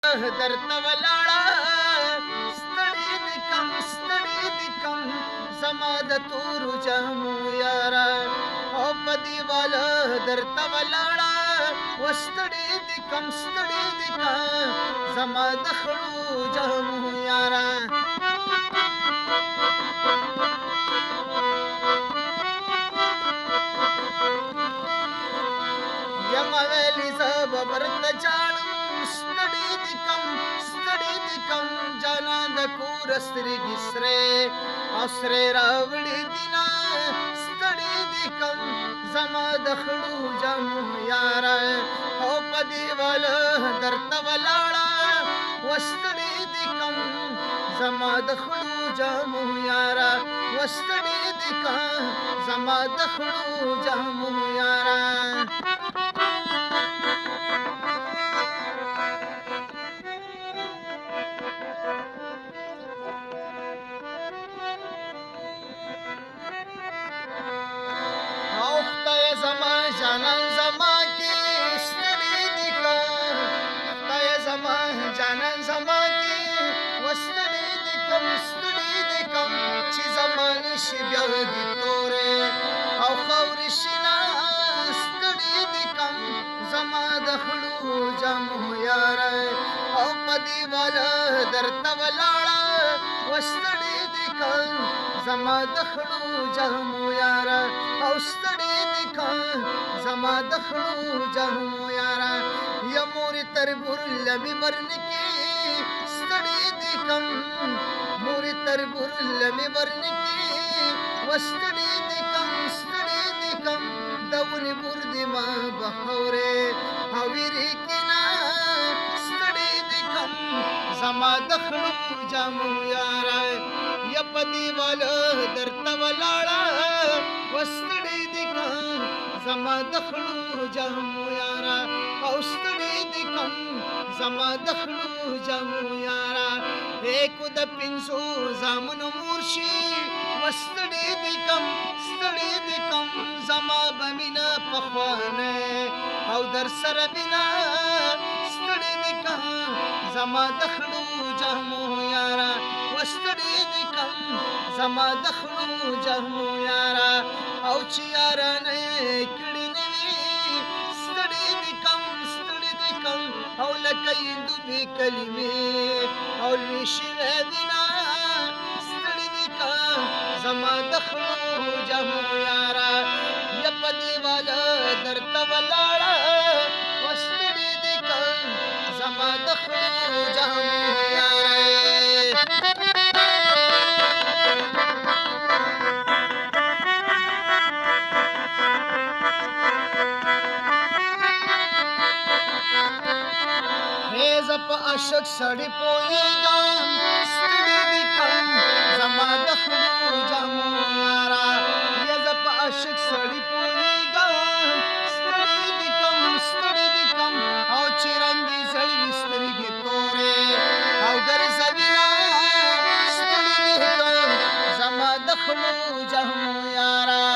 درته ولاړه ستړي دي کم زما د تورو جامو یاره او په دیواله درته ولاړه و ستړي دي کم زما د خړو جامو یاره یم ویلي زه به برته جاړم ستړي دي کم جانا د کور سترګې سرې او سرې راوړي دینه ستړي دي کم زما د خړو جامو یاره او په دیواله درته ولاړه و ستړي دي کم زما د خړو جامو یاره و ستړي دي کم زما د خړو جامو یاره جانان زما کې ستړي دي کم خدای زما جانان زما کې وستړي دي کم چې زمان شي بیا دي تورې او خاورې شي ستړي دي کم زما د خړو جامو یاره او په دیواله درته ولاړه وستړي دي کم زما د خړو جامو یاره او ستړي دي کم زما د خړو جامو یاره یا مورې تربور لمې ورنکې ستړي دي کم مورې تربور لمې ورنکې وستړي دي کم د ونې بور دې ما بهورې هویرې کېنا ستړي دي کم زما د خړو جامو یاره یا په دیواله درته ولاړه وستړي دي کم زما د خړو جامو یاره او ستړي دي کم زما د خړو جامو یاره ایکو د پنځو زامنو مور شي وستړي دي کم زما به مینه پخوانه او در سره بینا ستړي دي کم زما د خړو جامو یاره وستړي دي کم زما د خړو جامو یاره او چې یارانه کړي نه وي ستړي دي کم او لکه یندو بې کلمې او لوی شوی وینا ستړي دي کم زما د خړو جامو یاره یا په دیواله درته ولاړه وستړي دي کم زما د خړو جامو یاره په عاشق سړی پوهېږم ستړي دي کم زما د خړو جامو یاره یا زه په عاشق سړی پوهېږم ستړي دي کم او چې رنګ یې زړوي سترګې تورې او ګرځوینه ستړي دي کم زما د خړو جامو یاره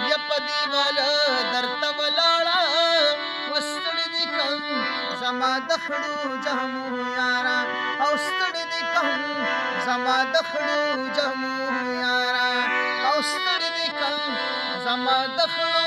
یا په دیواله درته ولاړه وستړي دي کم زما د خړو جامو یاره او ستړي دي کم زما د خړو جامو یاره او ستړي دي کم زما د خړو